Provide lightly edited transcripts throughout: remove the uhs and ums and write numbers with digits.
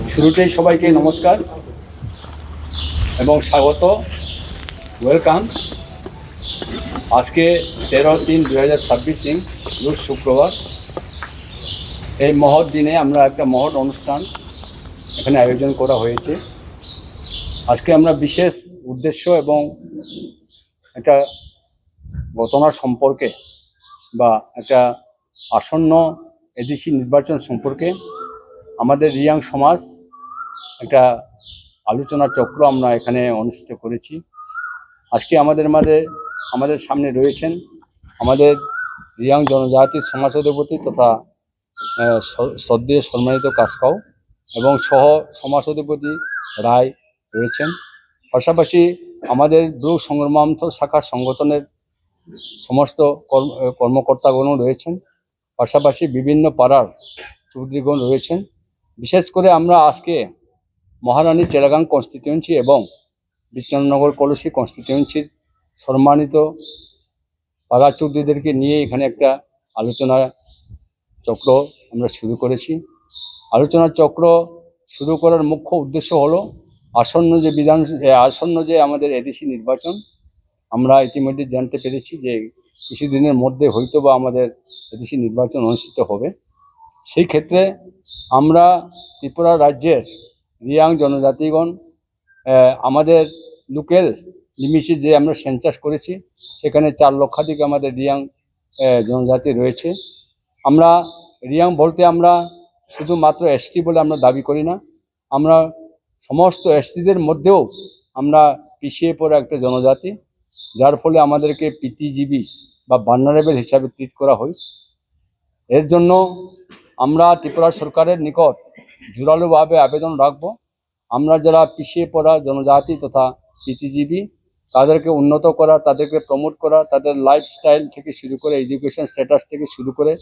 শুরুতেই সবাইকে নমস্কার এবং স্বাগত, ওয়েলকাম। আজকে 13/3/2026 রোজ শুক্রবার। এই মহৎ দিনে আমরা একটা মহৎ অনুষ্ঠান এখানে আয়োজন করা হয়েছে। আজকে আমরা বিশেষ উদ্দেশ্য এবং একটা ঘটনা সম্পর্কে বা একটা আসন্ন এডিসি নির্বাচন সম্পর্কে আমাদের রিয়াং সমাজ একটা আলোচনা চক্র আমরা এখানে অনুষ্ঠিত করেছি। আজকে আমাদের সামনে রয়েছেন আমাদের রিয়াং জনজাতির সমাজ অধিপতি তথা শ্রদ্ধেয় সম্মানিত কাসকাও এবং সহ সমাজ অধিপতি রায় রয়েছেন। পাশাপাশি আমাদের ব্রু সংগ্রামান্ত শাখা সংগঠনের সমস্ত কর্মকর্তাগণও রয়েছেন। পাশাপাশি বিভিন্ন পাড়ার চৌধুরীগণ রয়েছেন। বিশেষ করে আমরা আজকে মহারানী চেরাগাং কনস্টিটিউয়েন্সি এবং বিচ্ছন্নগর কলসি কনস্টিটিউয়েন্সির সম্মানিত পাড়া চৌধুরীদেরকে নিয়ে এখানে একটা আলোচনা চক্র আমরা শুরু করেছি। আলোচনা চক্র শুরু করার মুখ্য উদ্দেশ্য হলো আসন্ন যে আমাদের এডিসি নির্বাচন, আমরা ইতিমধ্যে জানতে পেরেছি যে কিছুদিনের মধ্যে হয়তো বা আমাদের এডিসি নির্বাচন অনুষ্ঠিত হবে। সেই ক্ষেত্রে আমরা ত্রিপুরা রাজ্যের রিয়াং জনজাতিগণ আমাদের লোকাল লিমিটে যে আমরা সেন্সাস করেছি সেখানে 4 লক্ষাধিক আমাদের রিয়াং জনজাতি রয়েছে। আমরা রিয়াং বলতে আমরা শুধুমাত্র এসটি বলে আমরা দাবি করি না, আমরা সমস্ত এসটিদের মধ্যেও আমরা পিছিয়ে পড়া একটা জনজাতি, যার ফলে আমাদেরকে পিটিজিবি বা ভালনারেবল হিসাবে ট্রিট করা হয়। এর জন্য আমরা ত্রিপুরা সরকারের নিকট জোরালোভাবে আবেদন রাখব, আমরা যারা পিছিয়ে পড়া জনজাতি তথা পিটিজিবি তাদেরকে উন্নত করা, তাদেরকে প্রমোট করা, তাদের লাইফস্টাইল থেকে শুরু করে এডুকেশন স্ট্যাটাস থেকে শুরু করে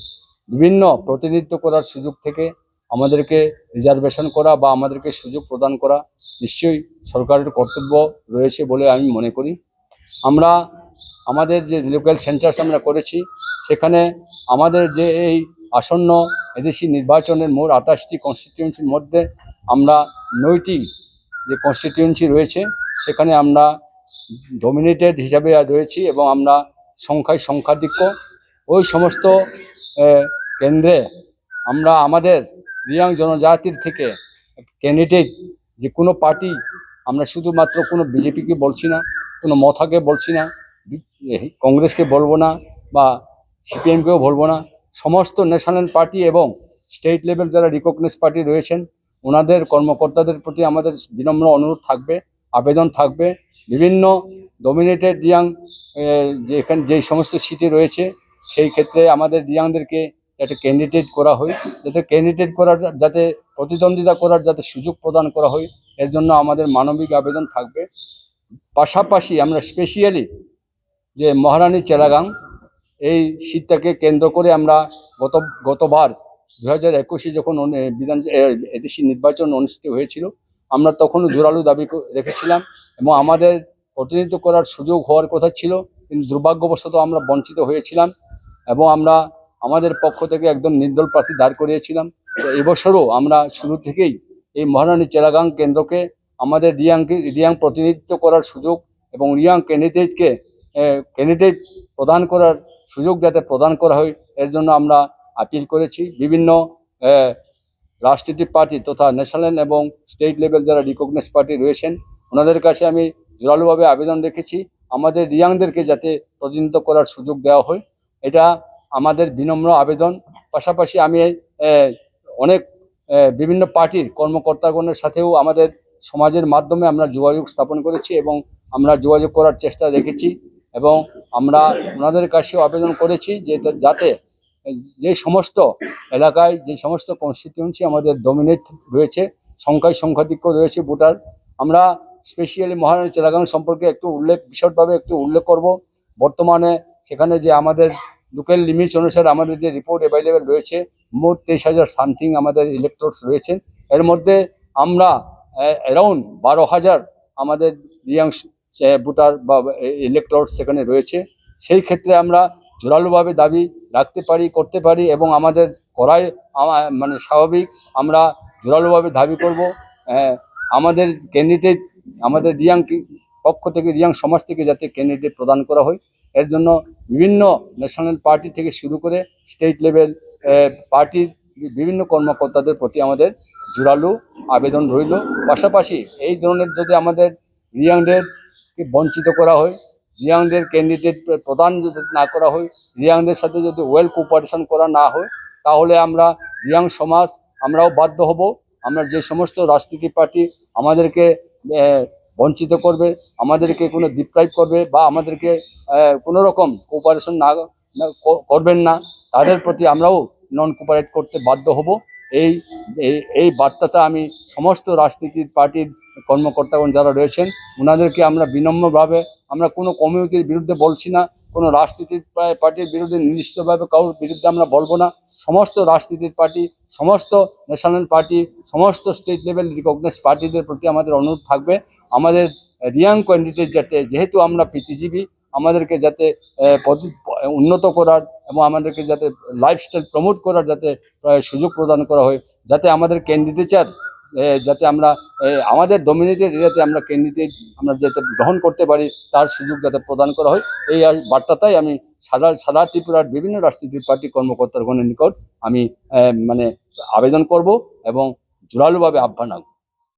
বিভিন্ন প্রতিনিধিত্ব করার সুযোগ থেকে আমাদেরকে রিজার্ভেশন করা বা আমাদেরকে সুযোগ প্রদান করা নিশ্চয়ই সরকারের কর্তব্য রয়েছে বলে আমি মনে করি। আমরা আমাদের যে লোকাল সেন্টার্স আমরা করেছি সেখানে আমাদের যে এই আসন্ন এদেশি নির্বাচনের মোট 28টি কনস্টিটিউয়েন্সির মধ্যে আমরা 9টি যে কনস্টিটিউয়েন্সি রয়েছে সেখানে আমরা ডমিনেটেড হিসাবে রয়েছি এবং আমরা সংখ্যাধিক্য। ওই সমস্ত কেন্দ্রে আমরা আমাদের রিয়াং জনজাতির থেকে ক্যান্ডিডেট যে কোনো পার্টি, আমরা শুধুমাত্র কোনো বিজেপিকে বলছি না, কোনো মথাকে বলছি না, কংগ্রেসকে বলবো না বা সিপিএমকেও বলবো না, সমস্ত ন্যাশনাল পার্টি এবং স্টেট লেভেল যারা রিকগনাইজ পার্টি রয়েছেন ওনাদের কর্মকর্তাদের প্রতি আমাদের বিনম্র অনুরোধ থাকবে, আবেদন থাকবে, বিভিন্ন ডমিনেটেড রিয়াং যেখানে যে সমস্ত সিটে রয়েছে সেই ক্ষেত্রে আমাদের রিয়াংদেরকে একটা ক্যান্ডিডেট করা হয়, যাতে ক্যান্ডিডেট করার যাতে প্রতিদ্বন্দ্বিতা করার যাতে সুযোগ প্রদান করা হয়, এর জন্য আমাদের মানবিক আবেদন থাকবে। পাশাপাশি আমরা স্পেশালি যে মহারানী চেরাগাং এই সিটটাকে কেন্দ্র করে আমরা গতবার 2021 যখন এদেশি নির্বাচন অনুষ্ঠিত হয়েছিল আমরা তখনও জোরালো দাবি রেখেছিলাম এবং আমাদের প্রতিনিধিত্ব করার সুযোগ হওয়ার কথা ছিল, কিন্তু দুর্ভাগ্যবশত আমরা বঞ্চিত হয়েছিলাম এবং আমরা আমাদের পক্ষ থেকে একদম নির্দল প্রার্থী দাঁড় করিয়েছিলাম। এবছরও আমরা শুরু থেকেই এই মহারানী চেরাগাং কেন্দ্রকে আমাদের রিয়াং প্রতিনিধিত্ব করার সুযোগ এবং রিয়াং ক্যান্ডিডেট প্রদান করার সুযোগ যাতে প্রদান করা হয় এর জন্য আমরা আপিল করেছি। বিভিন্ন রাজনৈতিক পার্টি তথা ন্যাশনাল এবং স্টেট লেভেল যারা রিকগনাইজ পার্টি রয়েছেন ওনাদের কাছে আমি জোরালোভাবে আবেদন রেখেছি আমাদের রিয়াংদেরকে যাতে প্রতিনিধিত্ব করার সুযোগ দেওয়া হয়, এটা আমাদের বিনম্র আবেদন। পাশাপাশি আমি অনেক বিভিন্ন পার্টির কর্মকর্তাগণের সাথেও আমাদের সমাজের মাধ্যমে আমরা যোগাযোগ স্থাপন করেছি এবং আমরা যোগাযোগ করার চেষ্টা রেখেছি এবং আমরা ওনাদের কাছেও আবেদন করেছি যে যাতে যে সমস্ত এলাকায় যে সমস্ত কনস্টিটিউয়েন্সি আমাদের ডমিনেট রয়েছে, সংখ্যাধিক্য রয়েছে ভোটার, আমরা স্পেশালি মহারানী চেরাগাং সম্পর্কে বিশদভাবে একটু উল্লেখ করব। বর্তমানে সেখানে যে আমাদের লোকাল লিমিটস অনুসারে আমাদের যে রিপোর্ট অ্যাভেলেবেল রয়েছে মোট 23,000 সামথিং আমাদের ইলেক্টরস রয়েছেন। এর মধ্যে আমরা অ্যারাউন্ড 12,000 আমাদের রিয়াং ভোটার বা ইলেক্টরস সেখানে রয়েছে। সেই ক্ষেত্রে আমরা জোরালোভাবে দাবি রাখতে পারি, করতে পারি এবং আমাদের করাই মানে স্বাভাবিক। আমরা জোরালোভাবে দাবি করব আমাদের ক্যান্ডিডেট, আমাদের রিয়াং পক্ষ থেকে, রিয়াং সমাজ থেকে যাতে ক্যান্ডিডেট প্রদান করা হয়। এর জন্য বিভিন্ন ন্যাশনাল পার্টি থেকে শুরু করে স্টেট লেভেল পার্টির বিভিন্ন কর্মকর্তাদের প্রতি আমাদের জোরালো আবেদন রইল। পাশাপাশি এই ধরনের যদি আমাদের রিয়াংদেরকে বঞ্চিত করা হয়, রিয়াংদের ক্যান্ডিডেট প্রদান যদি না করা হয়, রিয়াংদের সাথে যদি ওয়েল কোঅপারেশন করা না হয়, তাহলে আমরা রিয়াং সমাজ আমরাও বাধ্য হব। আমরা যে সমস্ত রাজনীতি পার্টি আমাদেরকে বঞ্চিত করবে, আমাদেরকে কোনো ডিপ্রাইভ করবে বা আমাদেরকে কোনো রকম কোঅপারেশন না করবেন না, তাদের প্রতি আমরাও নন কোঅপারেট করতে বাধ্য হব। এই এই বার্তাটা আমি সমস্ত রাজনীতির পার্টির কর্মকর্তাগণ যারা রয়েছেন ওনাদেরকে আমরা বিনম্রভাবে, আমরা কোনো কমিউনিটির বিরুদ্ধে বলছি না, কোনো রাজনীতির পার্টির বিরুদ্ধে নির্দিষ্টভাবে কারোর বিরুদ্ধে আমরা বলবো না। সমস্ত রাজনীতির পার্টি, সমস্ত ন্যাশনাল পার্টি, সমস্ত স্টেট লেভেল রিকগনাইজ পার্টিদের প্রতি আমাদের অনুরোধ থাকবে, আমাদের রিয়াং ক্যান্ডিডেট যাতে, যেহেতু আমরা প্রীতিজীবী, আমাদেরকে যাতে উন্নত করার এবং আমাদেরকে যাতে লাইফস্টাইল প্রমোট করার যাতে সুযোগ প্রদান করা হয়, যাতে আমাদের ক্যান্ডিডেচার যাতে আমরা আমাদের ডমিনেটেড এরিয়াতে আমরা ক্যান্ডিডেট আমরা যাতে গ্রহণ করতে পারি তার সুযোগ যাতে প্রদান করা হয়। এই বার্তাটাই আমি সারা ত্রিপুরার বিভিন্ন রাজনৈতিক পার্টি কর্মকর্তাগণের নিকট আমি মানে আবেদন করব এবং জোরালোভাবে আহ্বান রাখব।